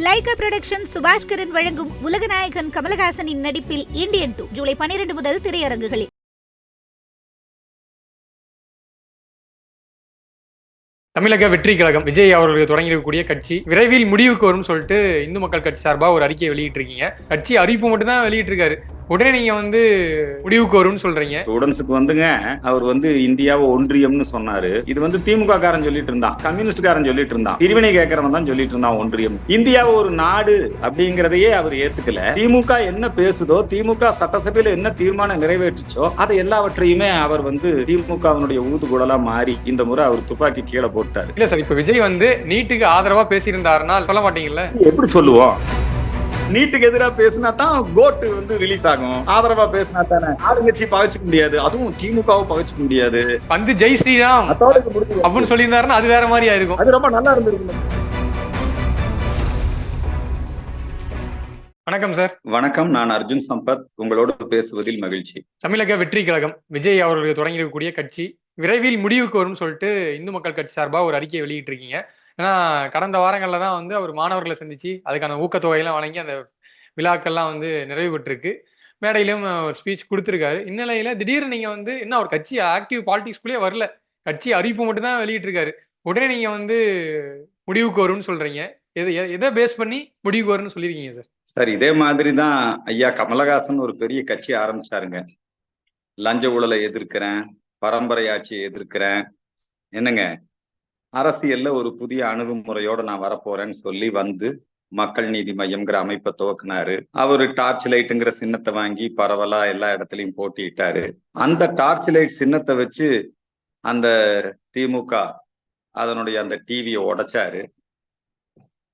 Lyca production Subaskaran வழங்கும் உலகநாயகன் கமலஹாசனின் நடிப்பில் Indian 2 July 12 முதல் திரையரங்குகளில். தமிழக வெற்றி கழகம் விஜய் அவர்களுக்கு தொடங்கியிருக்கக்கூடிய கட்சி விரைவில் முடிவுக்கு வரும்னு சொல்லிட்டு இந்து மக்கள் கட்சி சார்பாக ஒரு அறிக்கையை வெளியிட்டிருக்கீங்க. கட்சி அறிவிப்பு மட்டும் தான் வெளியிட்டிருக்காரு. உடனே நீங்க முடிவுக்கு வரும்னு சொல்றீங்க. ஸ்டூடெண்ட்ஸுக்கு அவர் இந்தியாவை ஒன்றியம்னு சொன்னாரு. இது திமுக காரன் சொல்லிட்டு இருந்தான், கம்யூனிஸ்ட் காரன் சொல்லிட்டு இருந்தான், பிரிவினை கேட்கறவன் தான் சொல்லிட்டு இருந்தான் ஒன்றியம். இந்தியாவை ஒரு நாடு அப்படிங்கறதையே அவர் ஏத்துக்கல. திமுக என்ன பேசுதோ, திமுக சட்டசபையில என்ன தீர்மானம் நிறைவேற்றுச்சோ அதை எல்லாவற்றையுமே அவர் திமுகவினுடைய ஊதுகுழலா மாறி இந்த முறை அவர் துப்பாக்கி கீழே போட்டாரு. இல்ல சார், இப்ப விஜய் நீட்டுக்கு ஆதரவா பேசியிருந்தாருன்னா சொல்ல மாட்டீங்கல்ல? எப்படி சொல்லுவோம்? நீட்டுக்கு எதிராக பேசினா தான் கோட்டு ரிலீஸ் ஆகும். ஆதரவா பேசினா தானே ஆளுங்கட்சி பகைச்சுக்க முடியாது, அதுவும் திமுகவை பகைச்சுக்க முடியாது. ஜெய் ஸ்ரீராம் அப்படின்னு சொல்லியிருந்தாருன்னா அது வேற மாதிரி ஆயிருக்கும். அது ரொம்ப நல்லா இருந்திருக்கும். வணக்கம் சார். வணக்கம், நான் அர்ஜுன் சம்பத், உங்களோடு பேசுவதில் மகிழ்ச்சி. தமிழக வெற்றி கழகம் விஜய் அவர்களுக்கு தொடங்கியிருக்கக்கூடிய கட்சி விரைவில் முடிவுக்கு வரும்னு சொல்லிட்டு இந்து மக்கள் கட்சி சார்பாக ஒரு அறிக்கையை வெளியிட்டிருக்கீங்க. ஏன்னா கடந்த வாரங்களில் தான் அவர் மாணவர்களை சந்திச்சு அதுக்கான ஊக்கத்தொகையெல்லாம் வழங்கி அந்த விழாக்கள்லாம் நிறைவு பெற்றிருக்கு. மேடையிலும் ஒரு ஸ்பீச் கொடுத்துருக்காரு. இந்நிலையில திடீர்னு நீங்க என்ன ஒரு கட்சி ஆக்டிவ் பாலிடிக்ஸ்குள்ளேயே வரல, கட்சி அறிவிப்பு மட்டும் தான் வெளியிட்டிருக்காரு. உடனே நீங்க முடிவுக்கு வரும்னு சொல்றீங்க. எதை பேஸ் பண்ணி முடிவுக்கு வரும்னு சொல்லியிருக்கீங்க சார்? சார், இதே மாதிரி தான் ஐயா கமலஹாசன் ஒரு பெரிய கட்சி ஆரம்பிச்சாருங்க. லஞ்ச ஊழலை எதிர்க்கிறேன், பரம்பரை ஆட்சியை எதிர்க்கிறேன், என்னங்க அரசியல்ல ஒரு புதிய அணுகுமுறையோட நான் வரப்போறேன்னு சொல்லி மக்கள் நீதி மையம்ங்கிற அமைப்பை துவக்கினாரு. அவரு டார்ச் லைட்டுங்கிற சின்னத்தை வாங்கி பரவலா எல்லா இடத்துலயும் போட்டிட்டாரு. அந்த டார்ச் லைட் சின்னத்தை வச்சு அந்த திமுக அதனுடைய அந்த டிவியை உடைச்சாரு.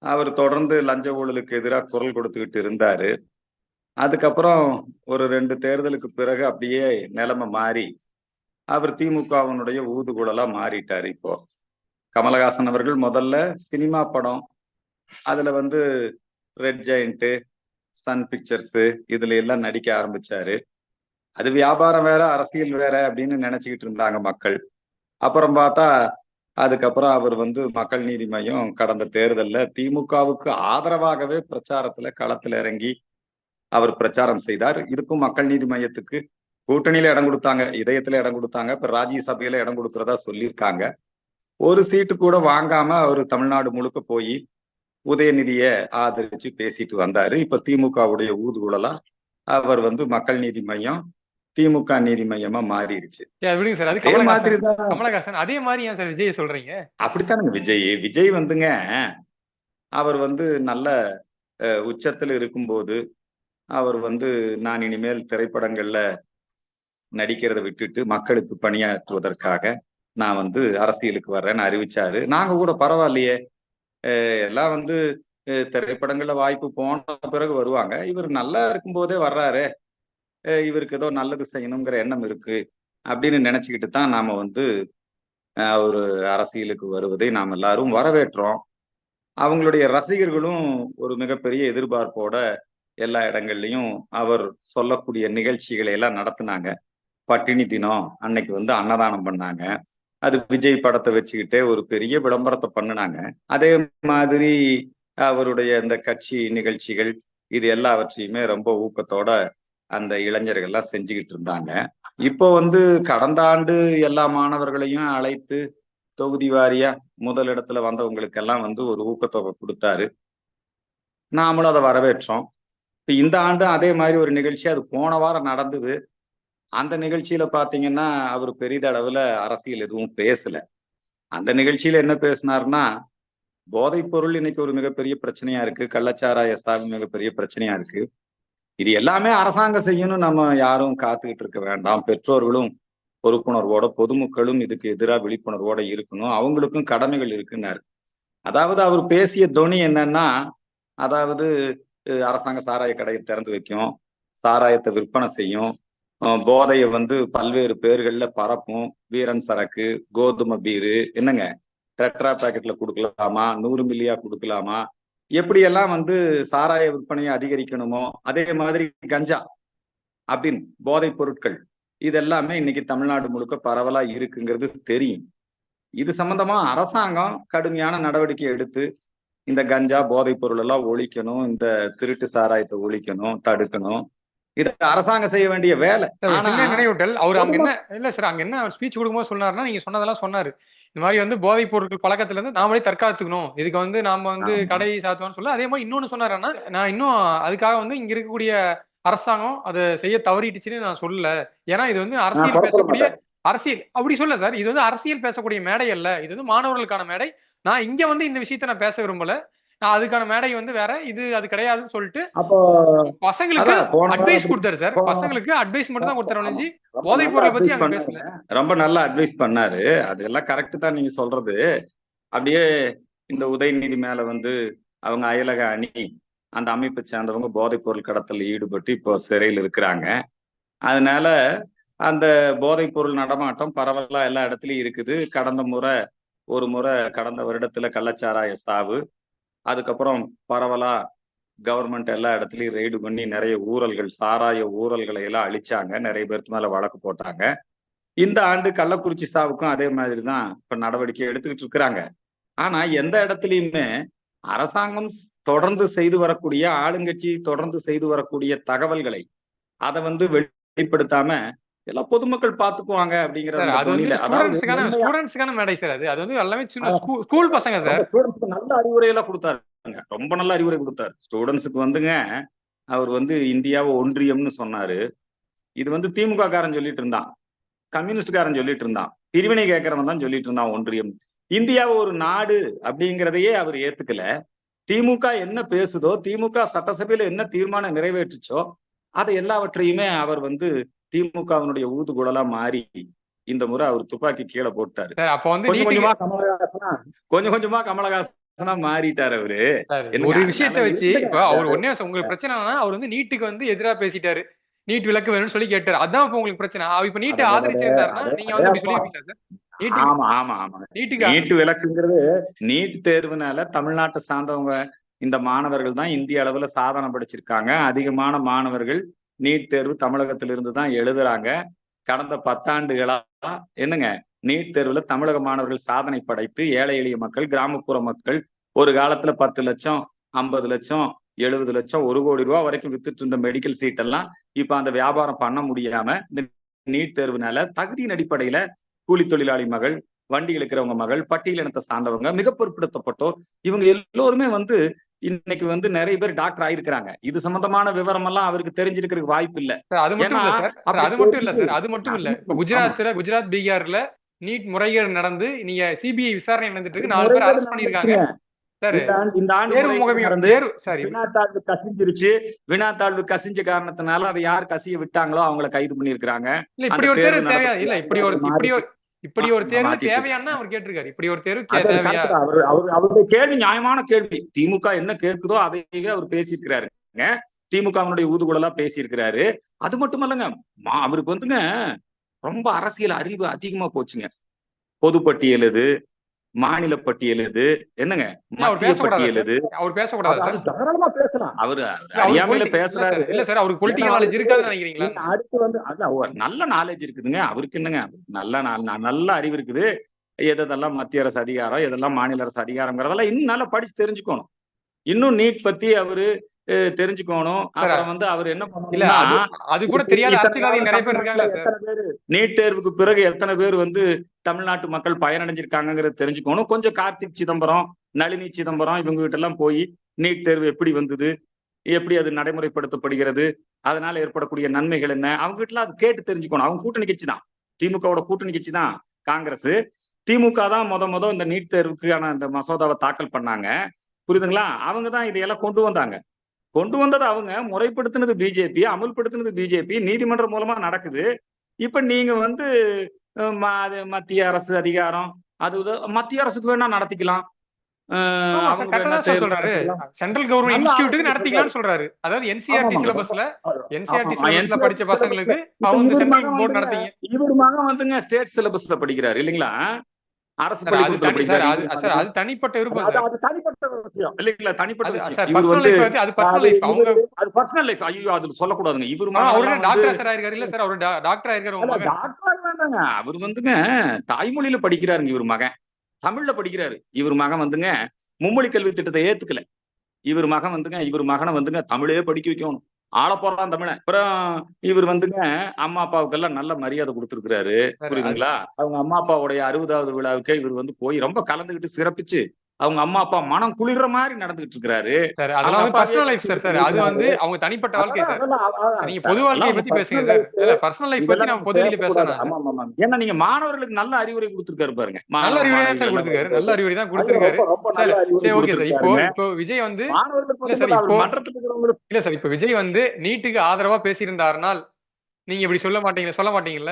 அவர் தொடர்ந்து லஞ்ச ஊழலுக்கு எதிராக குரல் கொடுத்துக்கிட்டு இருந்தாரு. அதுக்கப்புறம் ஒரு 2 தேர்தலுக்கு பிறகு அப்படியே நிலைமை மாறி அவர் திமுகவினுடைய ஊதுகுழலா மாறிட்டாரு. இப்போ கமலஹாசன் அவர்கள் முதல்ல சினிமா படம், அதுல ரெட் ஜெயண்ட், சன் பிக்சர்ஸ் இதுல எல்லாம் நடிக்க ஆரம்பிச்சாரு. அது வியாபாரம் வேற அரசியல் வேற அப்படின்னு நினைச்சுக்கிட்டு இருந்தாங்க மக்கள். அப்புறம் பார்த்தா அதுக்கப்புறம் அவர் மக்கள் நீதி மையம் கடந்த தேர்தல்ல திமுகவுக்கு ஆதரவாகவே பிரச்சாரத்துல களத்துல இறங்கி அவர் பிரச்சாரம் செய்தார். இதுக்கும் மக்கள் நீதி மையத்துக்கு கூட்டணியில இடம் கொடுத்தாங்க, இதயத்துல இடம் கொடுத்தாங்க, இப்ப ராஜ்யசபையில இடம் கொடுக்கறதா சொல்லியிருக்காங்க. ஒரு சீட்டு கூட வாங்காம அவர் தமிழ்நாடு முழுக்க போய் உதயநிதியை ஆதரிச்சு பேசிட்டு வந்தாரு. இப்ப திமுகவுடைய ஊதுகுழலா அவர் மக்கள் நீதி மையம் திமுக நீதி மையமா மாறிடுச்சு. கமலஹாசன் அதே மாதிரி ஏன் சார் விஜய் சொல்றீங்க? அப்படித்தானுங்க விஜய் அவர் நல்ல உச்சத்துல இருக்கும்போது அவர் நான் இனிமேல் திரைப்படங்கள்ல நடிக்கிறத விட்டுட்டு மக்களுக்கு பணியாற்றுவதற்காக நான் அரசியலுக்கு வர்றேன்னு அறிவிச்சாரு. நாங்க கூட பரவாயில்லையே, எல்லாம் திரைப்படங்கள்ல வாய்ப்பு போன பிறகு வருவாங்க, இவர் நல்லா இருக்கும்போதே வர்றாரு, இவருக்கு ஏதோ நல்லது செய்யணுங்கிற எண்ணம் இருக்கு அப்படின்னு நினைச்சுக்கிட்டு தான் நாம ஒரு அரசியலுக்கு வருவதை நாம் எல்லாரும் வரவேற்றோம். அவங்களுடைய ரசிகர்களும் ஒரு மிகப்பெரிய எதிர்பார்ப்போட எல்லா இடங்கள்லயும் அவர் சொல்லக்கூடிய நிகழ்ச்சிகளை எல்லாம் நடத்தினாங்க. பட்டினி தினம் அன்னைக்கு அன்னதானம் பண்ணாங்க. அது விஜய் படத்தை வச்சுக்கிட்டே ஒரு பெரிய விளம்பரத்தை பண்ணினாங்க. அதே மாதிரி அவருடைய இந்த கட்சி நிகழ்ச்சிகள் இது எல்லாவற்றையுமே ரொம்ப ஊக்கத்தோட அந்த இளைஞர்கள்லாம் செஞ்சுக்கிட்டு இருந்தாங்க. இப்போ கடந்த ஆண்டு எல்லா மாணவர்களையும் அழைத்து தொகுதி வாரியா முதலிடத்துல வந்தவங்களுக்கெல்லாம் ஒரு ஊக்கத்தொகை கொடுத்தாரு. நாமளும் அதை வரவேற்றோம். இப்ப இந்த ஆண்டு அதே மாதிரி ஒரு நிகழ்ச்சி அது போன வாரம் நடந்தது. அந்த நிகழ்ச்சியில பாத்தீங்கன்னா அவர் பெரிதளவுல அரசியல் எதுவும் பேசல. அந்த நிகழ்ச்சியில என்ன பேசினார்னா, போதைப் பொருள் இன்னைக்கு ஒரு மிகப்பெரிய பிரச்சனையா இருக்கு, கள்ளச்சாராய சாவு மிகப்பெரிய பிரச்சனையா இருக்கு, இது எல்லாமே அரசாங்கம் செய்யணும், நம்ம யாரும் காத்துக்கிட்டு இருக்க வேண்டாம், பெற்றோர்களும் பொறுப்புணர்வோட பொதுமக்களும் இதுக்கு எதிராக விழிப்புணர்வோட இருக்கணும், அவங்களுக்கும் கடமைகள் இருக்குன்னாரு. அதாவது அவர் பேசிய தொனி என்னன்னா, அதாவது அரசாங்க சாராய கடையை திறந்து வைக்கும், சாராயத்தை விற்பனை செய்யும், போதைய பல்வேறு பேர்கள்ல பரப்பும், வீரன் சரக்கு, கோதுமை பீரு, என்னங்க டெட்ரா பேக்கெட்ல கொடுக்கலாமா, 100 மில்லியா கொடுக்கலாமா, எப்படியெல்லாம் சாராய விற்பனையை அதிகரிக்கணுமோ அதே மாதிரி கஞ்சா அப்படின்னு போதைப் பொருட்கள் இதெல்லாமே இன்னைக்கு தமிழ்நாடு முழுக்க பரவலா இருக்குங்கிறது தெரியும். இது சம்பந்தமா அரசாங்கம் கடுமையான நடவடிக்கை எடுத்து இந்த கஞ்சா போதைப் பொருள் எல்லாம் ஒழிக்கணும், இந்த திருட்டு சாராயத்தை ஒழிக்கணும், தடுக்கணும். இது அரசாங்கம் செய்ய வேண்டிய வேலை. சார் ஒரு ஆனா சின்ன நினைவூட்டல். அவரு அங்க என்ன பொதுமக்கள் இல்ல சார் அங்க என்ன அவர் ஸ்பீச் குடுக்கும்போது சொன்னாருன்னா, நீங்க சொன்னதெல்லாம் சொன்னாரு. இந்த மாரி வந்து போதைப் பொருட்கள் பழக்கத்திலருந்து நாமளே தற்காத்துக்கணும். இதுக்கு வந்து நாம வந்து ஆமா. கடை சாத்துவோம்னு சொல்ல, அதே மாரி இன்னொன்னு சொன்னாருன்னா, நான் இன்னும் அதுக்காக வந்து இங்க இருக்கக்கூடிய அரசாங்கம் அத செய்ய தவறிட்டுச்சுன்னு நான் சொல்லல. ஏன்னா இது வந்து நான் அரசியல் குறை சொல்ல பேசக்கூடிய மாட்டேன். அரசியல் அப்படி சொல்லல சார். இது வந்து அரசியல் பேசக்கூடிய மேடை அல்ல. இது வந்து மாணவர்களுக்கான மேடை. நான் இங்க வந்து இந்த விஷயத்த நான் பேச விரும்பல. நான் அதுக்கான மேடை வந்து வேற. இது அது கிடையாதுன்னு சொல்லிட்டு அப்போ பசங்களுக்கு அதான் போன அட்வைஸ் வாரம் குடுத்தாரு சார். போ பசங்களுக்கு அட்வைஸ் மட்டும் தான் குடுத்தாரு ஆமா. ஒழிஞ்சு, ரொம்ப போதைப் நல்லா பொருள பத்தி அட்வைஸ் அங்க பேசல. பண்ணாருங்க. ரொம்ப நல்லா அட்வைஸ் பண்ணாரு. அதெல்லாம் கரெக்ட் தான் நீங்க சொல்றது. அப்படியே இந்த உதயநிதி மேல வந்து அவங்க அயலக அணி, அந்த அமைப்பை சேர்ந்தவங்க போதைப் பொருள் கடத்தல் ஈடுபட்டு இப்போ சிறையில் இருக்கிறாங்க. அதனால அந்த போதைப் பொருள் நடமாட்டம் பரவலா எல்லா இடத்துலயும் இருக்குது. ஒரு முறை கடந்த வருடத்துல கள்ளச்சாராய சாவு. அதுக்கப்புறம் பரவலா கவர்மெண்ட் எல்லா இடத்துலயும் ரெய்டு பண்ணி நிறைய ஊழல்கள், சாராய ஊழல்களை எல்லாம் அழிச்சாங்க. நிறைய பேருக்கு மேல வழக்கு போட்டாங்க. இந்த ஆண்டு கள்ளக்குறிச்சி சாவுக்கும் அதே மாதிரி தான் இப்ப நடவடிக்கை எடுத்துக்கிட்டு இருக்கிறாங்க. ஆனா எந்த இடத்துலயுமே அரசாங்கம் தொடர்ந்து செய்து வரக்கூடிய, ஆளுங்கட்சி தொடர்ந்து செய்து வரக்கூடிய தகவல்களை அதை வந்து வெளிப்படுத்தாம எல்லாம் பொதுமக்கள் பார்த்துக்குவாங்க அப்படிங்கிற சார் அந்த அது வந்து தொனியில, அதாவது மென்மையா ஸ்டூடண்ட்ஸ்க்கான மேடை சார் அது. அது வந்து எல்லாமே சின்ன ஸ்கூல் பசங்க ரொம்ப சார். ஸ்டூடெண்ட்ஸ்க்கு நல்ல அறிவுரை எல்லாம் கொடுத்தாருங்க. ரொம்ப நல்ல அறிவுரை கொடுத்தாரு. ஸ்டூடெண்ட்ஸுக்கு வந்துங்க, அவர் வந்து இந்தியாவை ஒன்றியம்னு சொன்னாரு. இது வந்து திமுக காரன் சொல்லிட்டு இருந்தான், கம்யூனிஸ்ட் காரன் சொல்லிட்டு இருந்தான், பிரிவினை கேட்கறவன் தான் சொல்லிட்டு இருந்தான் ஒன்றியம். இந்தியாவை ஒரு நாடு அப்படிங்கிறதையே அவர் ஏத்துக்கல. திமுக என்ன பேசுதோ, திமுக சட்டசபையில என்ன தீர்மானம் நிறைவேற்றுச்சோ, அதை எல்லாவற்றையுமே அவர் வந்து திமுகவினுடைய ஊதுகுழலா மாறி இந்த முறை அவர் துப்பாக்கி கீழே போட்டாரு. சார் அப்ப வந்து கொஞ்சம் நீட்டுக்கு கொஞ்சமா கமலஹாசனா மாறிட்டாரு அவரு. சார் என்னங்க ஒரு விஷயத்த அதனால வச்சு இல்லைங்க. இப்ப அவர் ஒண்ணே உங்களுக்கு பிரச்சனை என்னன்னா, அவர் வந்து நீட்டுக்கு வந்து எதிரா பேசிட்டாரு. நீட் விலக்கு வேணும்னு சொல்லி கேட்டாரு. அதான் இப்ப உங்களுக்கு பிரச்சனை. இப்ப நீட்ட அடடடடே, ஆதரிச்சிருந்தாருன்னா, அடே நீங்க அடே வந்து அப்படி அப்பா. சொல்லிருப்பீங்களா சார்? நீட்டுக்கு ஆமா ஆமா ஆமா. நீட்டுக்கு நீட் விலக்குங்கிறது, நீட் தேர்வுனால தமிழ்நாட்டை சார்ந்தவங்க இந்த மாணவர்கள் தான் இந்திய அளவுல சாதனை படைச்சிருக்காங்க. அதிகமான மாணவர்கள் நீட் தேர்வு தமிழகத்திலிருந்து தான் எழுதுறாங்க. கடந்த 10 ஆண்டுகளா என்னங்க நீட் தேர்வுல தமிழக மாணவர்கள் சாதனை படைத்து ஏழை எளிய மக்கள், கிராமப்புற மக்கள் ஒரு காலத்துல 10 லட்சம், 50 லட்சம், 70 லட்சம், 1 கோடி ரூபாய் வரைக்கும் வித்துட்டு இருந்த மெடிக்கல் சீட் எல்லாம் இப்ப அந்த வியாபாரம் பண்ண முடியாம இந்த நீட் தேர்வுனால தகுதியின் அடிப்படையில கூலி தொழிலாளி மகள், வண்டி இழுக்கிறவங்க மகள், பட்டியலினத்தை சார்ந்தவங்க, மிக பிற்படுத்தப்பட்டோர், இவங்க எல்லோருமே வந்து இன்னைக்கு வந்து நிறைய பேர் டாக்டர் ஆயிருக்கிறாங்க. இது சம்பந்தமான விவரம் எல்லாம் அவருக்கு தெரிஞ்சிருக்கிறதுக்கு வாய்ப்பு இல்ல. சார் அது மட்டும் ஏன்னா இல்ல சார். சார் அப்படி அது மட்டும் இல்ல பேசிட்டு சார். அது மட்டும் இல்ல. இப்ப ஆமா குஜராத், பீகார்ல நீட் முறைகேடு நடந்து நீங்க சிபிஐ விசாரணை நடந்துட்டு இருக்கு. 4 பேர் முறைகேடு அரெஸ்ட் பண்ணிருக்காங்க. நடந்துச்சுங்க. சார் இந்த ஆண்டு தேர்வு முறைகேடு முகமையும் நடந்து சாரி வினாத்தாழ்வு கசிஞ்சிருச்சு. வினாத்தாழ்வு கசிஞ்ச காரணத்தினால அதை யார் கசிய விட்டாங்களோ அவங்கள கைது பண்ணியிருக்கிறாங்க. இல்ல அந்த இப்படி ஒரு தேர்வு தேர்வு தேவையா? இல்ல நடத்தக்கூடிய இப்படி ஒரு அதிகாரிகள் இப்படி மாறி ஒரு இப்படி ஒரு தேர்வு மாத்திட்டு தேவையான்னு இருக்காங்க. அவர் கேட்டிருக்காரு. இப்படி ஒரு தேர்வு அது தேவையா? கரெக்ட் தான். அவருடைய கேள்வி நியாயமான கேள்வி. திமுக என்ன கேட்குதோ அதையே அவர் பேசியிருக்கிறாருங்க. திமுகவினுடைய ஊதுகுழலா பேசியிருக்கிறாரு. அது மட்டுமல்லங்க, அவருக்கு வந்துங்க ரொம்ப அரசியல் அறிவு அதிகமா போச்சுங்க. பொதுப்பட்டியல் எது, மாநில பட்டியல் எது, என்னங்க அவர் மத்திய பேசக்கூடாதா பட்டியல் சார்? எது, அவர் பேசக்கூடாதா அது சார்? தாராளமா பேசலாம். அவரு இல்ல அவருக்கு அறியாமையில இல்ல பேசுறாரு. சார். இல்ல சார் அவருக்கு ஏன்னா பொலிட்டிக்கல் நாலேஜ் அவருக்கு இருக்காதுன்னு நினைக்கிறீங்களா? அடுத்து வந்து அதான் நல்ல நாலேஜ் இருக்குதுங்க. அவருக்கு என்னங்க நல்ல அறிவு இருக்குது. எதெல்லாம் மத்திய அரசு அதிகாரம், எதெல்லாம் மாநில அரசு அதிகாரம்ங்கிறதெல்லாம் இன்னும் நல்லா படிச்சு தெரிஞ்சுக்கணும். இன்னும் நீட் பத்தி அவரு தெரிஞ்சுக்கணும். சார் அப்புறம் வந்து அவர் என்ன இல்ல பண்ணணும்னா, அது கூட தெரியாத இத்தனை அரசியல்வாதிகள் காலம் நிறைய பேர் தமிழ்நாட்டுல இருக்காங்களா சார்? எத்தனை பேரு நீட் தேர்வுக்கு பிறகு எத்தனை பேர் வந்து தமிழ்நாட்டு மக்கள் பயனடைஞ்சிருக்காங்கிறத தெரிஞ்சுக்கணும். கொஞ்சம் கார்த்திக் சிதம்பரம், நளினி சிதம்பரம் இவங்க கிட்ட எல்லாம் போய் நீட் தேர்வு எப்படி வந்தது, எப்படி அது நடைமுறைப்படுத்தப்படுகிறது, அதனால ஏற்படக்கூடிய நன்மைகள் என்ன, அவங்க கிட்ட அது கேட்டு தெரிஞ்சுக்கணும். அவங்க கூட்டணி கட்சி தான், திமுகவோட கூட்டணி கட்சி தான் காங்கிரஸ். திமுக தான் முத இந்த நீட் தேர்வுக்கான அந்த மசோதாவை தாக்கல் பண்ணாங்க. புரியுதுங்களா? அவங்க தான் இதையெல்லாம் கொண்டு வந்தாங்க. கொண்டு வந்தது அவங்க, முறைப்படுத்தினது பிஜேபி, அமுல்படுத்தினது பிஜேபி, நீதிமன்றம் மூலமா நடக்குது. இப்ப நீங்க வந்து மத்திய அரசு அதிகாரம், மத்திய அரசுக்கு வேணா நடத்திக்கலாம். ஆமா சார். அவங்க கரெக்ட்டா வேணா தான் சார் தேர்வு சொல்றாரு. நடத்திக்கலாம். சென்ட்ரல் கவர்ன்மெண்ட் நல்ல இன்ஸ்டிடியூட்க்கு ஆலோசனை சொல்றாரு. நடத்திக்கலாம்னு சொல்றாரு. அதாவது என்சிஇஆர்டி ஆமாங்க. சிலபஸ்ல ஆமா படிச்ச NCERT பசங்களுக்கு இப்ப அவங்க இவர் சென்ட்ரல் மகன் போர்டு வந்துங்க, நடத்தீங்க. இவர் மகன் வந்துங்க ஸ்டேட் சிலபஸ்ல படிக்கிறாரு இல்லைங்களா? அரசு சார் அது பள்ளிக்கூடத்துல தனி சார் படிக்கிறாரு. அது இவர் சார் மகன் அது தனிப்பட்ட விருப்பம் அது சார். அது தனிப்பட்ட விஷயம் இல்லைங்களா? தனிப்பட்ட அது விஷயம். சார் இவர் பர்சனல் வந்து லைஃப் அது பர்சனல் லைஃப். அவங்க அது பர்சனல் லைஃப். ஐயோ அது சொல்லக்கூடாதுங்க. இவர் அவரு மகன் என்ன எல்லாம் வந்து டாக்டரா சார் ஆயிருக்காரு. இல்ல சார் அவரு டாக்டர் ஆயிருக்காரு உங்க மகன். டாக்டர் வேண்டாங்க. அவர் வந்துங்க தாய்மொழியில படிக்கிறாருங்க. இவர் மகன் தமிழ்ல படிக்கிறாரு. இவர் மகன் வந்துங்க மும்மொழி கல்வி திட்டத்தை ஏத்துக்கல. இவர் மகனை வந்துங்க தமிழே படிக்க வைக்கணும், ஆள போறான் தமிழன். அப்புறம் இவர் வந்துங்க அம்மா அப்பாவுக்கு எல்லாம் நல்ல மரியாதை கொடுத்துருக்கிறாரு. புரியுதுங்களா? அவங்க அம்மா அப்பாவுடைய 60வது விழாவுக்கே இவர் வந்து போய் ரொம்ப கலந்துகிட்டு சிறப்பிச்சு அவங்க அம்மா அப்பா மனம் குளிர்ற மாதிரி நடந்துகிட்டு இருக்கிறாரு. சார் அதெல்லாம் வந்து பர்சனல் லைஃப் சார். அது வந்து அவங்க தனிப்பட்ட வாழ்க்கை சார். நீங்க பொது வாழ்க்கையை பத்தி பேசுங்க சார். இல்ல பர்சனல் லைஃப் பத்தி நம்ம பொது வெளியில பேசணும். ஏன்னா நீங்க மாணவர்களுக்கு நல்ல அறிவுரை கொடுத்திருக்காரு பாருங்க. நல்ல அறிவுரை தான் சார் கொடுத்திருக்காரு. நல்ல அறிவுரை தான் கொடுத்திருக்காரு சார். சரி ஓகே சார். இப்போ விஜய் வந்து இல்ல சார் இல்ல சார் இப்போ விஜய் வந்து நீட்டுக்கு ஆதரவா பேசியிருந்தாருனால் நீங்க இப்படி சொல்ல மாட்டீங்கல்ல?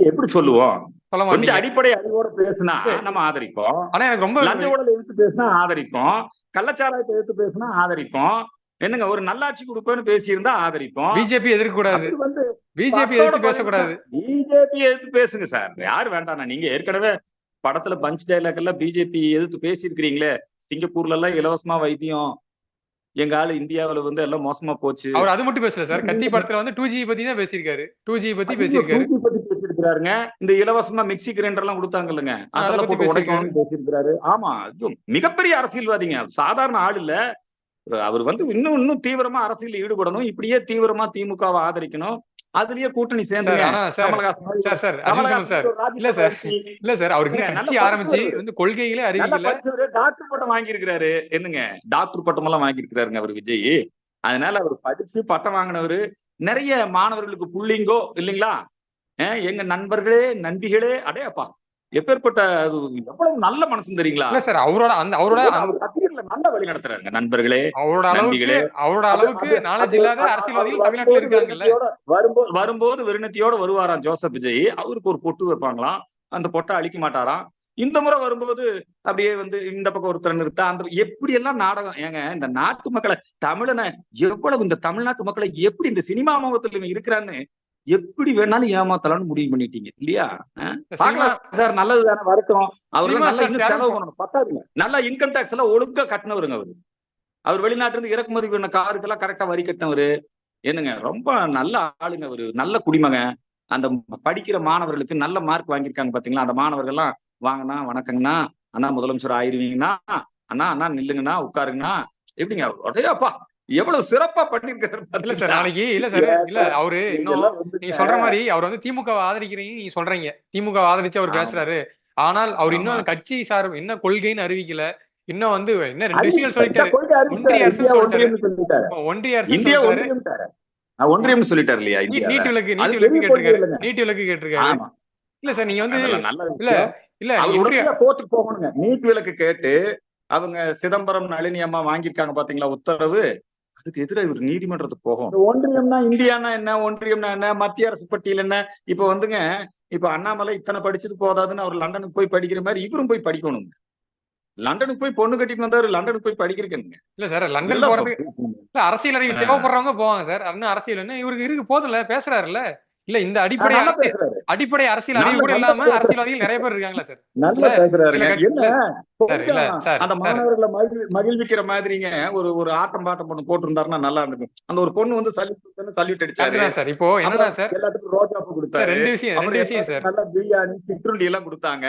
எப்படி சொல்லுவோம்? சொல்ல கொஞ்சம் மாட்டீங்க. அடிப்படை அறிவோட பேசினா நம்ம ஆதரிப்போம். ஆனா எனக்கு ரொம்ப லஞ்ச ஊழலை எதிர்த்து பேசினா ஆதரிப்போம். கள்ளச்சாராயத்தை எதிர்த்து பேசினா ஆதரிப்போம். என்னங்க ஒரு நல்லாட்சி கொடுப்பேன்னு பேசியிருந்தா ஆதரிப்போம். பிஜேபி எதிர்க்க கூடாது, அது வந்து பிஜேபி எதிர்த்து பேசக்கூடாது. பிஜேபி எதிர்த்து பேசுங்க சார். யாரு வேண்டாம்? நீங்க ஏற்கனவே படத்துல பஞ்ச் டைலாக் எல்லாம் பிஜேபி எதிர்த்து பேசியிருக்கிறீங்களே. சிங்கப்பூர்ல எல்லாம் இலவசமா வைத்தியம், எங்க ஆளு இந்தியாவுல வந்து எல்லாம் மோசமா போச்சு. அவர் அது மட்டும் பேசல சார். கத்தி படத்துல வந்து 2G பத்தி தான் பேசியிருக்காரு. 2G பத்தி பேசியிருக்காரு. 2G பத்தி பேசியிருக்காருங்க. இந்த இலவசமா மிக்சி கிரைண்டர் எல்லாம் கொடுத்தாங்க இல்லைங்க, அதெல்லாம் போட்டு உடைக்கணும்னு பேசியிருக்காரு. ஆமா, மிகப்பெரிய அரசியல்வாதிங்க, சாதாரண ஆள் இல்ல. அவர் வந்து இன்னும் தீவிரமா அரசியல் ஈடுபடணும். இப்படியே தீவிரமா திமுகவை ஆதரிக்கணும். அதுலயே கூட்டணி சேர்ந்து இல்ல சார் அவருக்கு கட்சி ஆரம்பிச்சு வந்து கொள்கைகளே அறிவிக்கல. டாக்டர் பட்டம் வாங்கியிருக்கிறாரு. என்னங்க டாக்டர் பட்டம் எல்லாம் வாங்கியிருக்கிறாருங்க அவர் விஜய். அதனால அவர் படிச்சு பட்டம் வாங்கினவரு. நிறைய மாணவர்களுக்கு புள்ளிங்கோ இல்லைங்களா? எங்க நண்பர்களே நண்பிகளே அடே அப்பா எப்பேற்பட்ட எவ்வளவு நல்ல மனசு தெரியுங்களா? இல்ல சார் அவரோட நல்ல வழி நடத்துறாங்க நண்பர்களே. அவரோட அளவுக்கு நாலேஜ் இல்லாத அரசியல்வாதிகள் தமிழ்நாட்டுல இருக்காங்கல்ல. வரும்போது வெறுநத்தியோட வருவாராம் ஜோசப் விஜய். அவருக்கு ஒரு பொட்டு வைப்பாங்களாம், அந்த பொட்டை அழிக்க மாட்டாராம். இந்த முறை வரும்போது அப்படியே வந்து இந்த பக்கம் ஒருத்தர் நிறுத்தா அந்த எப்படி எல்லாம் நாடகம். ஏங்க இந்த நாட்டு மக்களை தமிழனை எவ்வளவு இந்த தமிழ்நாட்டு மக்களை எப்படி இந்த சினிமா முகத்துல இருக்கிறான்னு எப்படி வேணாலும் ஏமாத்தலாம்னு முடிவு பண்ணிட்டீங்க இல்லையா? சார் நல்லதுதானே வரட்டும். அவரு நல்லா செலவு பண்ணணும். பத்தாதுங்க, நல்லா இன்கம் டாக்ஸ் எல்லாம் ஒழுங்கா கட்டினவருங்க அவரு. அவர் வெளிநாட்டுல இருந்து இறக்குமதி பண்ண காருக்கெல்லாம் கரெக்டா வரி கட்டினவரு. என்னங்க ரொம்ப நல்ல ஆளுங்க அவரு, நல்ல குடிமகன். அந்த படிக்கிற மாணவர்களுக்கு நல்ல மார்க் வாங்கியிருக்காங்க பாத்தீங்களா? அந்த மாணவர்கள் எல்லாம் வாங்கண்ணா வணக்கங்கண்ணா, அண்ணா முதலமைச்சர் ஆயிருவீங்கண்ணா, அண்ணா நில்லுங்கண்ணா உட்காருங்கண்ணா, எப்படிங்க ஒரே அப்பா எவ்வளவு சிறப்பா பண்ணிருக்காரு. இல்ல சார் நாளைக்கு இல்ல சார் இல்ல அவரு இன்னும் நீங்க சொல்ற மாதிரி அவர் வந்து திமுக ஆதரிக்கிறீங்க நீங்க சொல்றீங்க. திமுக ஆதரிச்சு அவர் பேசுறாரு. ஆனால் அவர் இன்னும் கட்சி சார்பு என்ன கொள்கைன்னு அறிவிக்கல. இன்னும் வந்து என்ன 2 விஷயங்கள் சொல்லிட்டாரு. ஒன்றிய அரசு சொல்லிட்டாரு. ஒன்றியம் சொல்லிட்டாரு இல்லையா? நீட் விலக்கு கேட்டிருக்காரு. நீட் விலக்கு கேட்டிருக்காரு. இல்ல சார் நீங்க வந்து இல்ல கோர்ட்டுக்கு போகணுங்க. நீட் விலக்கு கேட்டு அவங்க சிதம்பரம் நளினி அம்மா வாங்கியிருக்காங்க பாத்தீங்களா உத்தரவு. அதுக்கு எதிராக இவர் நீதிமன்றத்துக்கு போகும். ஒன்றியம்னா இந்தியானா என்ன, ஒன்றியம்னா என்ன, மத்திய அரசு பட்டியல் என்ன. இப்ப வந்துங்க இப்ப அண்ணாமலை இத்தனை படிச்சது போதாதுன்னு அவர் லண்டனுக்கு போய் படிக்கிற மாதிரி இவரும் போய் படிக்கணும். லண்டனுக்கு போய் பொண்ணு கட்டிட்டு வந்தாரு, லண்டனுக்கு போய் படிக்கிறேன்னு. இல்ல சார் லண்டன் போறதுக்கு அரசியல் அறிவு தேவைப்படுறவங்க போவாங்க சார். அண்ணன் அரசியல் என்ன இவருக்கு இருக்கு போதும்ல, பேசுறாருல. இல்ல இந்த அடிப்படை அரசியல் அறிவு கூட இல்லாம அரசியல்வாதிகள் நிறைய பேர் இருக்காங்களா சார்? அந்த மாணவர்களை மகிழ்விக்கிற மாதிரிங்க ஒரு ஆட்டம் பாட்டம் பொண்ணு போட்டிருந்தாருன்னா நல்லா இருக்கும். அந்த ஒரு பொண்ணு வந்து சல்யூட் அடிச்சாரு சார். இப்போ என்னன்னா சார் எல்லாத்துக்கும் ரோஜாப்பு கொடுத்தாரு, நல்ல பிரியாணி சிற்றுண்டி எல்லாம் கொடுத்தாங்க.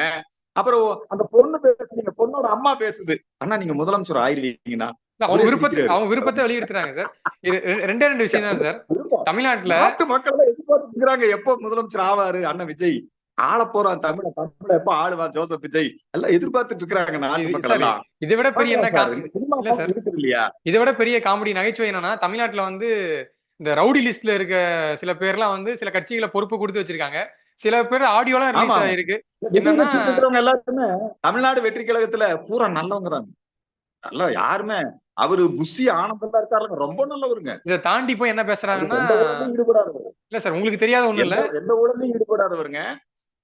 அப்புறம் அந்த பொண்ணு பேசுறீங்க, பொண்ணோட அம்மா பேசுது, அண்ணா நீங்க முதலமைச்சர் ஆயிருவீங்கன்னா அவங்க விருப்பத்தை வெளியிடுறாங்க சார். ரெண்டே விஷயம் தான் சார். தமிழ்நாட்டுல மக்கள் எதிர்பார்த்துக்கிறாங்க எப்போ முதலமைச்சர் ஆவாரு அண்ணன் விஜய், ஆள போறான் தமிழ எப்ப ஆளுவான் ஜோசப் விஜய் எல்லாம் எதிர்பார்த்துட்டு இருக்காங்க. இதை விட பெரிய என்ன இதை விட பெரிய காமெடி நகைச்சுவை என்னன்னா, தமிழ்நாட்டுல வந்து இந்த ரவுடி லிஸ்ட்ல இருக்க சில பேர்லாம் வந்து சில கட்சிகளை பொறுப்பு கொடுத்து வச்சிருக்காங்க. சில பேர் ஆடியோலாம் ரிலீஸ் ஆயிருக்கு. என்னன்னா எல்லாருமே தமிழ்நாடு வெற்றி கழகத்துல பூரா நல்லவங்க தான். நல்லா யாருமே அவரு புஷி ஆனந்தம் இருக்காருங்க, ரொம்ப நல்லவருங்க. இதை தாண்டி போய் என்ன பேசுறாங்கன்னா ஈடுபடாதவர் இல்ல சார் உங்களுக்கு தெரியாத ஒண்ணு இல்ல, எந்த ஊழலையும் ஈடுபடாதவருங்க,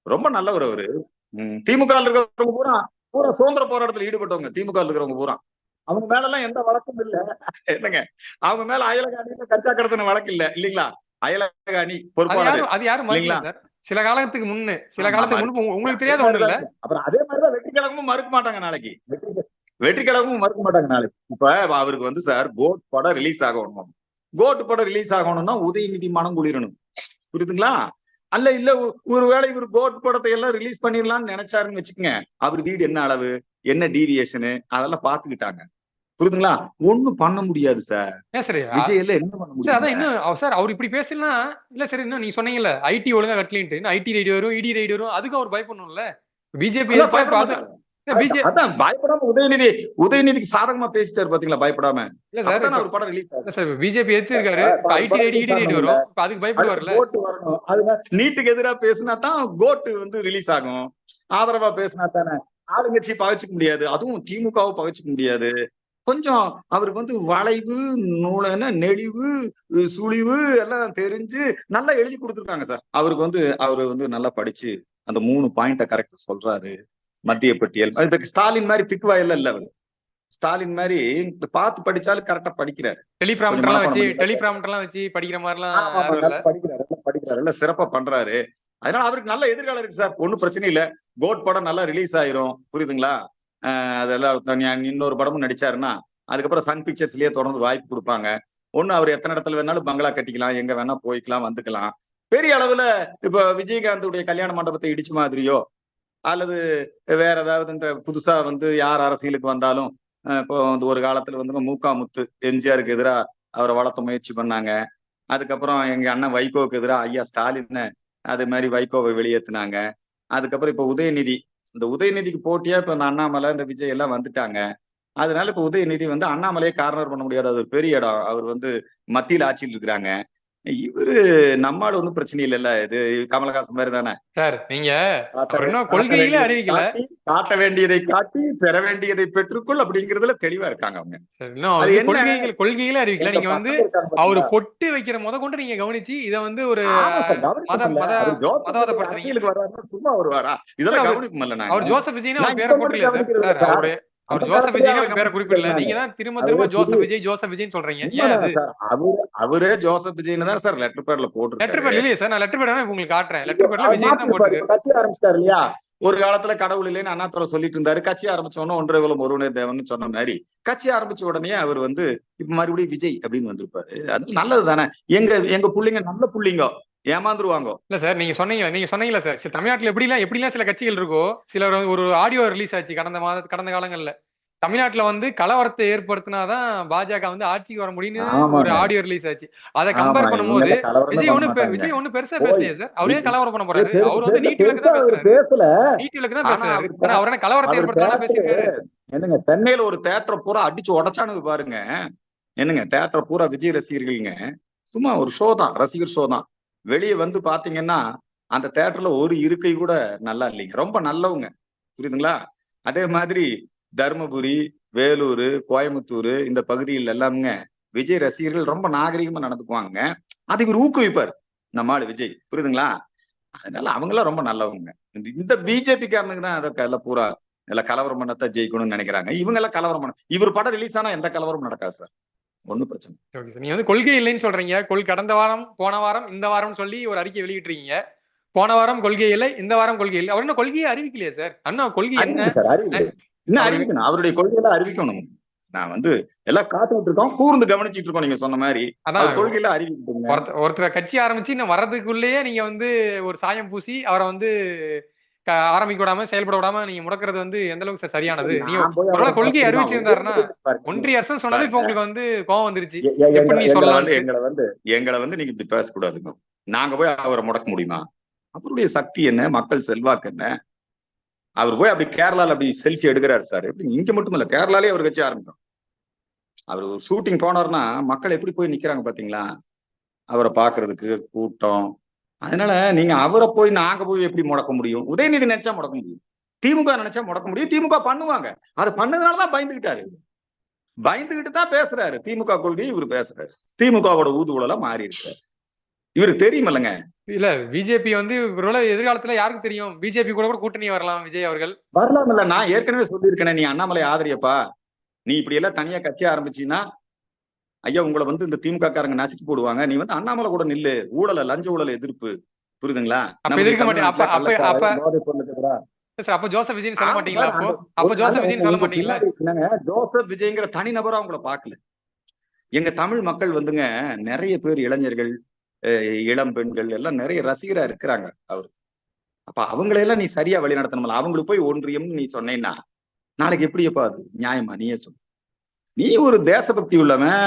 ரொம்ப நல்லவர் அவரு. திமுக இருக்கிறவங்க பூரா சுதந்திர போராட்டத்துல ஈடுபட்டவங்க. திமுக இருக்கிறவங்க பூரா அவங்க மேல எல்லாம் எந்த வழக்கும் இல்ல. என்னங்க அவங்க மேல அயலகாணி கச்சா கடத்தின வழக்கு இல்ல இல்லீங்களா? அயலகாணி பொறுப்பாளர் அது யாரும் சார். சில காலத்துக்கு முன்பு உங்களுக்கு தெரியாத ஒண்ணு இல்ல. அப்புறம் அதே மாதிரிதான் வெற்றி கழகமும் மறுக்க மாட்டாங்க நாளைக்கு. வெற்றி கழகமும் மறுக்க மாட்டாங்க நாளைக்கு. இப்ப அவருக்கு வந்து சார் கோட் படம் ரிலீஸ் ஆகணும். கோட் படம் ரிலீஸ் ஆகணும்னா உதயநிதி மனம் குளிரணும், புரியுதுங்களா? இல்ல ஒருவேளை இவர் கோட் படத்தை எல்லாம் ரிலீஸ் பண்ணிடலாம்னு நினைச்சாருன்னு வச்சுக்கோங்க. அவர் வீடு என்ன அளவு, என்ன டீவியேஷனு அதெல்லாம் பாத்துக்கிட்டாங்க. புரியுதுங்களா? ஒண்ணும் பண்ண முடியாது சார். ஏன் சரி விஜய் எல்லாம் என்ன பண்ண சார் அதான் முடியும்? இன்னும் சார் அவர் இப்படி பேசலாம் இல்ல சார். இன்னும் நீங்க சொன்னீங்கல்ல ஐடி ஒழுங்கா கட்டலின்ட்டு ஐடி ரைடு வரும் இடி ரைடு வரும், அதுக்கு அவர் பயப்படணும்ல. பிஜேபி அதான் பயப்படாம உதயநிதிக்கு சாதகமா பேசிட்டாரு பாத்தீங்களா? பயப்படாம இல்ல சார் ஒரு படம் ரிலீஸ் இல்ல சார் பிஜேபி எதிர்த்திருக்காரு. ஐடி ரைடு இடி ரைடு வரும், அதுக்கு பயப்படுவார்ல. கோட்டு வரணும். அதுதான் நீட்டுக்கு எதிரா பேசினா தான் கோட்டு வந்து ரிலீஸ் ஆகும். ஆதரவா பேசினா தானே. ஆளுங்கட்சி பகைச்சுக்க முடியாது, அதுவும் திமுகவை பகைச்சுக்க முடியாது. கொஞ்சம் அவருக்கு வந்து வளைவு நூலன நெளிவு சுழிவு எல்லாம் தெரிஞ்சு நல்லா எழுதி கொடுத்துருக்காங்க சார். அவருக்கு வந்து அவரு வந்து நல்லா படிச்சு அந்த 3 பாயிண்ட கரெக்டா சொல்றாரு. மத்திய பட்டியல் ஸ்டாலின் மாதிரி திக்குவாயல்ல இல்ல அவரு. ஸ்டாலின் மாதிரி பார்த்து படிச்சாலும் கரெக்டா படிக்கிறாரு. டெலிபிராம்டர்லாம் வச்சு படிக்கிற மாதிரிலாம் படிக்கிறாரு, சிறப்பா பண்றாரு. அதனால அவருக்கு நல்ல எதிர்காலம் இருக்கு சார். ஒன்னும் பிரச்சனை இல்ல. கோட் படம் நல்லா ரிலீஸ் ஆயிரும். புரியுதுங்களா? அதெல்லாம் இன்னொரு படமும் நடிச்சாருன்னா அதுக்கப்புறம் சன் பிக்சர்ஸ்லயே தொடர்ந்து வாய்ப்பு கொடுப்பாங்க. ஒண்ணு அவர் எத்தனை இடத்துல வேணாலும் பங்களா கட்டிக்கலாம், எங்க வேணா போய்க்கலாம், வந்துக்கலாம். பெரிய அளவுல இப்ப விஜயகாந்துடைய கல்யாண மண்டபத்தை இடிச்ச மாதிரியோ அல்லது வேற ஏதாவது இந்த புதுசா வந்து யார் அரசியலுக்கு வந்தாலும் இப்போ வந்து ஒரு காலத்துல வந்து முத்து எம்ஜிஆருக்கு எதிராக அவரை வளர்த்த முயற்சி பண்ணாங்க. அதுக்கப்புறம் எங்க அண்ணன் வைகோவுக்கு எதிராக ஐயா ஸ்டாலின் அது மாதிரி வைகோவை வெளியேற்றினாங்க. அதுக்கப்புறம் இப்ப உதயநிதி, இந்த உதயநிதிக்கு போட்டியா இப்ப இந்த அண்ணாமலை இந்த விஜய் எல்லாம் வந்துட்டாங்க. அதனால இப்ப உதயநிதி வந்து அண்ணாமலையே கார்னர் பண்ண முடியாது. அது ஒரு பெரிய இடம். அவர் வந்து மத்தியில் ஆட்சியில் இருக்கிறாங்க. இவரு நம்மால ஒண்ணும் பிரச்சனை இல்லைல்ல. இது கமலஹாசன் மாதிரி தானே சார். நீங்க கொள்கையில அறிவிக்கல, காட்ட வேண்டியதை காட்டி பெற வேண்டியதை பெற்றுக்கொள் அப்படிங்கறதுல தெளிவா இருக்காங்க அவங்க. கொள்கையில அறிவிக்கல. நீங்க வந்து அவரு பொட்டு வைக்கிற முத கொண்டு நீங்க கவனிச்சு இத வந்து ஒரு சும்மா வருவாரா? இதெல்லாம் கவனிப்போம்ல. அவர் ஜோசப் விஜய்னா பேரை போட்டுல சார். அவருடைய அவர் ஜோசப் விஜய் பேரை குறிப்பிடல. நீங்க தான் திரும்ப ஜோசப் விஜய் சொல்றீங்க. ஏன் அது அவரே ஜோசப் விஜய்னு தான் சார் லெட்டர் பேட்ல போட்டு. லெட்டர் பேட் இல்லையே சார். நான் லெட்டர் பேட் உங்களுக்கு காட்டுறேன். லெட்டர் பேட்ல விஜய் தான் போட்டுருக்கு. கட்சி ஆரம்பிச்சாரு இல்லையா? ஒரு காலத்துல கடவுள் இல்லைன்னு அண்ணாதுரை சொல்லிட்டு இருந்தாரு. கட்சி ஆரம்பிச்ச உடனே ஒன்றரை குலம் ஒருவனே தேவன் சொன்ன மாதிரி கட்சி ஆரம்பிச்ச உடனே அவர் வந்து இப்ப மறுபடியும் விஜய் அப்படின்னு வந்திருப்பாரு. அது நல்லது தானே. எங்க புள்ளைங்க நல்ல புள்ளைங்க ஏமாந்துருவாங்க. இல்ல சார் நீங்க சொன்னீங்களா சார் தமிழ்நாட்டுல எப்படிலாம் சில கட்சிகள் இருக்கோ, சில ஒரு ஆடியோ ரிலீஸ் ஆச்சு கடந்த காலங்கள்ல. தமிழ்நாட்டுல வந்து கலவரத்தை ஏற்படுத்தினாதான் பாஜக வந்து ஆட்சிக்கு வர முடியும்னு ஒரு ஆடியோ ரிலீஸ் ஆச்சு. அதை கம்பேர் பண்ணும்போது விஜய் ஒண்ணு பெருசா பேசலையே சார். அவரே கலவரம் பண்ண போறாரு. அவர் வந்து நீட் விலக்கு தான் பேசுறாரு. நீட் விலக்கு தான் பேசுறாரு. அவர் என்ன கலவரத்தை ஏற்படுத்தாம பேசிருக்காரு? என்னங்க சென்னையில ஒரு தேட்டரை பூரா அடிச்சு உடைச்சானு பாருங்க. என்னங்க தேட்டரை பூரா விஜய் ரசிகர்கள்ங்க சும்மா ஒரு ஷோ தான், ரசிகர் ஷோ தான். வெளியே வந்து பாத்தீங்கன்னா அந்த தேட்டர்ல ஒரு இருக்கை கூட நல்லா இல்லைங்க. ரொம்ப நல்லவங்க. புரியுதுங்களா? அதே மாதிரி தர்மபுரி, வேலூர், கோயம்புத்தூர் இந்த பகுதிகள் எல்லாமுங்க விஜய் ரசிகர்கள் ரொம்ப நாகரிகமா நடந்துக்குவாங்க. அது இவர் ஊக்குவிப்பார் நம்ம ஆளு விஜய். புரியுதுங்களா? அதனால அவங்களாம் ரொம்ப நல்லவங்க. இந்த பிஜேபி காரனுக்கு தான் அதற்கெல்லாம் பூரா எல்லாம் கலவரம் பண்ணத்தான் ஜெயிக்கணும்னு நினைக்கிறாங்க. இவங்க எல்லாம் கலவரம் பண்ண இவர் படம் ரிலீஸ் ஆனா எந்த கலவரமும் நடக்காது சார். ஒன்னும் பிரச்சனை. Okay sir. நீங்க வந்து கொள்கை இல்லைன்னு சொல்றீங்க. கடந்த வாரம், போன வாரம், இந்த வாரம் சொல்லி ஒரு அறிக்கை வெளியிட்டிருக்கீங்க. போன வாரம் கொள்கை இல்லை, இந்த வாரம் கொள்கை இல்லை. அவர் என்ன கொள்கையை அறிவிக்கலையா சார்? அண்ணா கொள்கை என்ன அறிவிக்கணும்? அவருடைய கொள்கையில அறிவிக்கணும். நான் வந்து எல்லாம் காத்துக்கிட்டு இருக்கோம், கூர்ந்து கவனிச்சுட்டு இருக்கோம். நீங்க சொன்ன மாதிரி கொள்கையில அறிவிக்கணும். ஒருத்தர் கட்சி ஆரம்பிச்சு இன்னும் வர்றதுக்குள்ளேயே நீங்க வந்து ஒரு சாயம் பூசி அவரை வந்து ஆரம்பிக்க விடாம செயல்பட விடாம நீங்க முடக்கிறது வந்து எந்த அளவுக்கு சார் சரியானது? நீங்க கொள்கையை அறிவிச்சிருந்தாருன்னா ஒன்றிய அரசு சொன்னது இப்ப உங்களுக்கு வந்து கோவம் வந்துருச்சு. எப்படி நீ சொல்லலாம்? எங்களை வந்து நீங்க இப்படி பேசக்கூடாதுங்க. நாங்க போய் அவரை முடக்க முடியுமா? அவருடைய சக்தி என்ன, மக்கள் செல்வாக்கு என்ன? அவர் போய் அப்படி கேரளால அப்படி செல்ஃபி எடுக்கிறாரு சார். எப்படி இங்க மட்டும் இல்ல, கேரளாலே அவர் கட்சி ஆரம்பிக்கும். அவர் ஒரு ஷூட்டிங் போனார்னா மக்கள் எப்படி போய் நிக்கிறாங்க பாத்தீங்களா? அவரை பாக்குறதுக்கு கூட்டம். அதனால நீங்க அவரை போய் நாங்க போய் எப்படி முடக்க முடியும்? உதயநிதி நினைச்சா முடக்க முடியும், திமுக நினைச்சா முடக்க முடியும். திமுக பண்ணுவாங்க. அது பண்ணதுனாலதான் பயந்துகிட்டாரு. பயந்துகிட்டு தான் பேசுறாரு. திமுக கொள்கையை இவர் பேசுறாரு. திமுகவோட ஊதுகுழலா மாறி இருக்காரு. இவருக்கு தெரியுமில்லங்க. இல்ல பிஜேபி வந்து எதிர்காலத்துல யாருக்கு தெரியும்? பிஜேபி கூட கூட்டணி வரலாம் விஜய் அவர்கள். வரலாம் இல்ல. நான் ஏற்கனவே சொல்லியிருக்கேன், நீ அண்ணாமலை ஆதரியப்பா. நீ இப்படி எல்லாம் தனியா கட்சி ஆரம்பிச்சீங்கன்னா ஐயா உங்களை வந்து இந்த திமுக காரங்க நசுக்கி போடுவாங்க. நீ வந்து அண்ணாமலை கூட நில்லு. ஊழல லஞ்ச ஊழல எதிர்ப்பு. புரியுதுங்களா? அப்ப ஜோசப் விஜய் சொல்ல மாட்டீங்களா? அப்ப ஜோசப் விஜய் சொல்ல மாட்டீங்களா? ஜோசப் விஜய்ங்கிற தனிநபரா உங்களை பாக்கல. எங்க தமிழ் மக்கள் வந்துங்க நிறைய பேர் இளைஞர்கள் இளம் பெண்கள் எல்லாம் நிறைய ரசிகரா இருக்கிறாங்க அவருக்கு. அப்ப அவங்களையெல்லாம் நீ சரியா வழி நடத்தணும்ல. அவங்களுக்கு போய் ஒன்றியம் நீ சொன்னேன்னா நாளைக்கு எப்படியப்பா அது நியாயமா? நீயே சொல்லு. நீ ஒரு தேசபக்தி உள்ளவன்,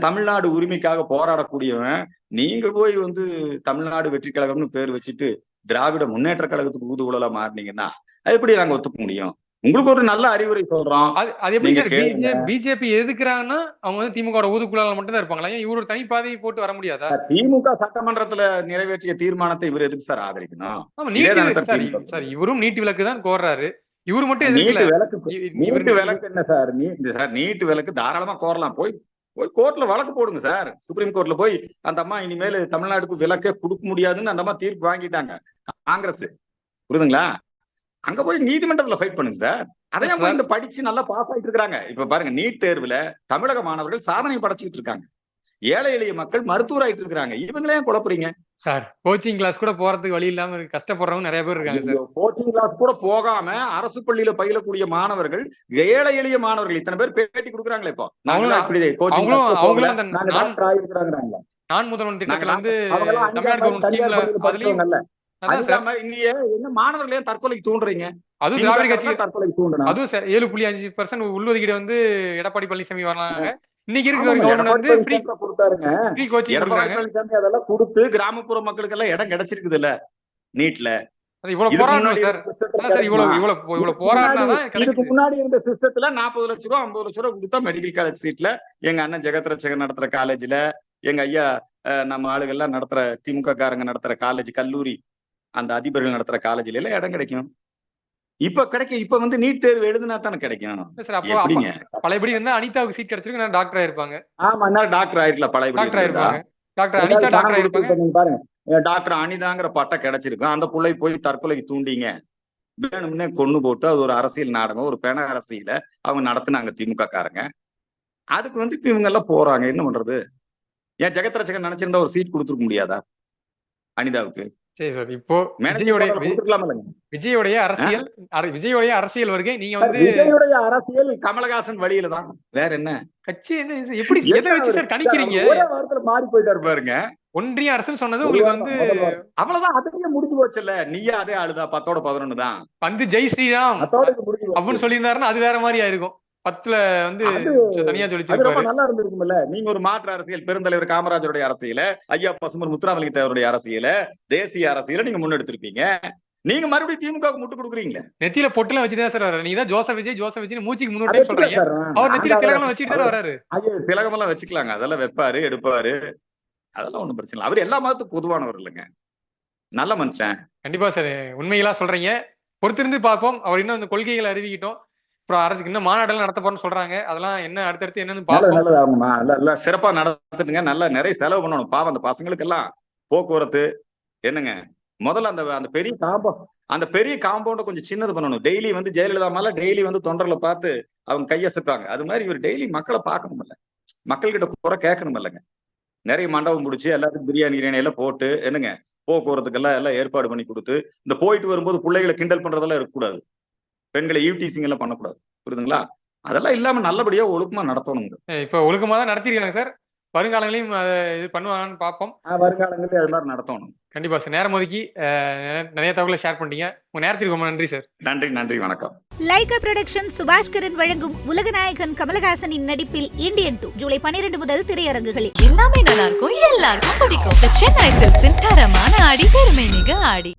தமிழ்நாடு உரிமைக்காக போராடக்கூடியவன். நீங்க போய் வந்து தமிழ்நாடு வெற்றி கழகம்னு பேர் வச்சுட்டு திராவிட முன்னேற்ற கழகத்துக்கு ஊதுகுழலா மாறினீங்கன்னா அது எப்படி நாங்க ஒத்துக்க முடியும்? உங்களுக்கு ஒரு நல்ல அறிவுரை சொல்றோம். அது எப்படி சார் பிஜேபி எதுக்குறாங்கன்னா அவங்க வந்து திமுக ஊதுக்குழால மட்டும் தான் இருப்பாங்களா? ஏன் இவரு ஒரு தனி பாதையை போட்டு வர முடியாதா? திமுக சட்டமன்றத்துல நிறைவேற்றிய தீர்மானத்தை இவர் எதுக்கு சார் ஆதரிக்கணும்? சார் இவரும் நீட்டு விலக்கு தான் கோர்றாரு. இவரு மட்டும் நீட்டு விலக்கு என்ன சார்? நீட்டு விலக்கு தாராளமா கோரலாம். போய் கோர்ட்ல வழக்கு போடுங்க சார். சுப்ரீம் கோர்ட்ல போய் அந்த அம்மா இனிமேல் தமிழ்நாட்டுக்கு விலக்கே கொடுக்க முடியாதுன்னு அந்த அம்மா தீர்ப்பு வாங்கிட்டாங்க காங்கிரஸ். புரியுதுங்களா? அங்க போய் நீதிமன்றத்துல ஃபைட் பண்ணுங்க சார். அதையும் போய் இந்த படிச்சு நல்லா பாஸ் ஆயிட்டு இருக்காங்க. இப்ப பாருங்க, நீட் தேர்வுல தமிழக மாணவர்கள் சாதனை படைச்சிட்டு இருக்காங்க. ஏழை எளிய மக்கள் மருத்துவர் ஆயிட்டு இருக்காங்க. இவங்களையும் குழப்பறீங்க சார். கோச்சிங் கிளாஸ் கூட போறதுக்கு வழி இல்லாம கஷ்டப்படுறவங்க நிறைய பேர் இருக்காங்க சார். கோச்சிங் கிளாஸ் கூட போகாம அரசு பள்ளியில பயிலக்கூடிய மாணவர்கள், ஏழை எளிய மாணவர்கள் இத்தனை பேர் பேட்டி கொடுக்குறாங்களே. இப்போ நான் முதல்வன் திட்டத்துல வந்து தமிழ்நாடு கவர்மெண்ட் ஸ்கீம்ல அதுலயும் என்ன மாணவர்களையும் தற்கொலைக்கு தூண்டுறீங்க? அதுவும் திராவிட கட்சி தற்கொலைக்கு தூண்டணும். அதுவும் 7.5% உள்ஒதுக்கீடு வந்து எடப்பாடி பழனிசாமி வரலாங்க. இன்னைக்கு இருக்க கவர்மெண்ட் வந்து ஃப்ரீ கோச்சிங் கொடுக்குறாங்க. அதெல்லாம் கொடுத்து கிராமப்புற மக்களுக்கு எல்லாம் இடம் கிடைச்சிருக்குது இல்ல நீட்ல. இவ்வளவு போராடணும் சார். இவ்வளவு போராடினாதான் இதுக்கு முன்னாடி இருந்த சிஸ்டத்துல 40 லட்சம் ரூபாய் 50 லட்சம் ரூபாய் கொடுத்தா மெடிக்கல் காலேஜ் சீட்ல எங்க அண்ணன் ஜெகத் ரட்சகர் நடத்துற காலேஜ்ல, எங்க ஐயா நம்ம ஆளுகள்லாம் நடத்துற திமுக காரங்க நடத்துற காலேஜ், கல்லூரி, அந்த அதிபர்கள் நடத்துற காலேஜ்ல எல்லாம் இடம் கிடைக்கும். இப்ப கிடைக்கும். இப்ப வந்து நீட் தேர்வு எழுதுனா தானே கிடைக்கும். பழையபடி வந்து அனிதாவுக்கு சீட் கிடைச்சிருக்கு, டாக்டர் ஆயிருப்பாங்க. ஆமா, டாக்டர் ஆயிருக்கலாம். பழையபடி டாக்டர் ஆயிருப்பாங்க. டாக்டர் அனிதா டாக்டர் ஆயிருப்பாங்க. பாருங்க, டாக்டர் அனிதாங்கிற பட்டம் கிடைச்சிருக்கும். அந்த புள்ளை போய் தற்கொலைக்கு தூண்டிங்க, வேணும்னே கொண்டு போட்டு அது ஒரு அரசியல் நாடகம், ஒரு பெண அரசியல அவங்க நடத்துனாங்க திமுக காரங்க. அதுக்கு வந்து இப்ப இவங்க எல்லாம் போறாங்க. என்ன பண்றது? ஏன் ஜெகத் ரட்சகன் நினைச்சிருந்தா ஒரு சீட் கொடுத்துருக்க முடியாதா அனிதாவுக்கு? சரி சார். இப்போ விஜயோடைய அரசியல் வருகை நீங்க வந்து விஜயோடைய அரசியல் கமலஹாசன் வழியில தான். வேற என்ன கட்சி என்ன? எப்படி எதை வச்சு சார் கணிக்கிறீங்க? ஒரே வாரத்துல மாறி போயிட்டாரு பாருங்க. ஒன்றிய அரசு சொன்னது உங்களுக்கு வந்து அவ்வளவுதான். அதுலயே முடிஞ்சு போச்சுல்ல. நீயா அதே ஆளுதா 10-11 தான் வந்து ஜெய் ஸ்ரீராம் அப்படின்னு சொல்லியிருந்தாருன்னா அது வேற மாதிரி ஆயிருக்கும். 10ல வந்து தனியா சொல்லிச்சிருப்பாரு. நல்லா இருந்திருக்கும்ல. நீங்க ஒரு மாற்று அரசியல், பெருந்தலைவர் காமராஜருடைய அரசியல, ஐயா பசுமன் முத்துராமலிங்க தேவருடைய அரசியல, தேசிய அரசியல நீங்க முன்னெடுத்திருப்பீங்க. நீங்க மறுபடியும் திமுக முட்டு கொடுக்குறீங்க. நெத்தியில பொட்டுலாம் வச்சுதான் சார் வர்றாரு. நீங்க தான் ஜோசப் விஜய் மூச்சுக்கு முன்னாடி சொல்றீங்க. அவர் நெத்தியில திலகம் வச்சுட்டு தான் வராரு. திலகம் எல்லாம் வச்சுக்கலாங்க. அதெல்லாம் வைப்பாரு, எடுப்பாரு. அதெல்லாம் ஒண்ணும் பிரச்சனை இல்லை. அவர் எல்லா மதத்துக்கும் பொதுவானவர் இல்லைங்க. நல்ல மனுஷன். கண்டிப்பா சார். உண்மைகளா சொல்றீங்க. பொறுத்திருந்து பார்ப்போம். அவர் இன்னும் இந்த கொள்கைகளை அறிவிக்கிட்டோம். அப்புறம் அரசுக்கு இன்னும் மாநாடுகள் நடத்த போறோம்னு சொல்றாங்க. அதெல்லாம் என்ன அடுத்தடுத்து என்னன்னு பார்ப்போம். சிறப்பா நடத்துட்டுங்க. நல்லா நிறைய செலவு பண்ணணும். பாவம் அந்த பசங்களுக்கு எல்லாம் போக்குவரத்து என்னங்க. முதல்ல அந்த பெரிய காம்பவுண்ட கொஞ்சம் சின்னது பண்ணணும். டெய்லி வந்து ஜெயலலிதா மேல டெய்லி வந்து தொண்டர்களை பார்த்து அவங்க கையசைப்பாங்க. அது மாதிரி இவர் டெய்லி மக்களை பார்க்கணும் இல்ல, மக்கள் கிட்ட குறை கேட்கணும் இல்லைங்க. நிறைய மண்டபம் முடிச்சு எல்லாத்துக்கும் பிரியாணி எல்லாம் போட்டு என்னங்க போக்குவரத்துக்கெல்லாம் எல்லாம் ஏற்பாடு பண்ணி கொடுத்து, இந்த போயிட்டு வரும்போது பிள்ளைகளை கிண்டல் பண்றதெல்லாம் இருக்கக்கூடாது. பெண்களை ஈவ்டீசிங் எல்லாம் பண்ணக்கூடாது. புரியுதுங்களா? அதெல்லாம் இல்லாம நல்லபடியா ஒழுக்கமா நடத்தணுங்க. இப்ப ஒழுக்கமா தான் நடத்திருக்காங்க சார். வருங்காலங்களையும் இது பண்ணுவாங்கன்னு பார்ப்போம். வருங்காலங்களையும் அது மாதிரி நடத்தணும். கண்டிப்பா சார். நேரம் ஒதுக்கி நிறைய தகவலை ஷேர் பண்ணிட்டீங்க. உங்க நேரத்திற்கு ரொம்ப நன்றி சார். நன்றி, வணக்கம். லைகா புரொடக்ஷன் சுபாஷ்கரன் வழங்கும் உலகநாயகன் கமலஹாசனின் நடிப்பில் இந்தியன் 2 ஜூலை 12 முதல் திரையரங்குகளில். எல்லாமே நல்லா இருக்கும், எல்லாருக்கும் பிடிக்கும். சென்னை சில்க்ஸின் தரமான ஆடி, பெருமை மிக ஆடி.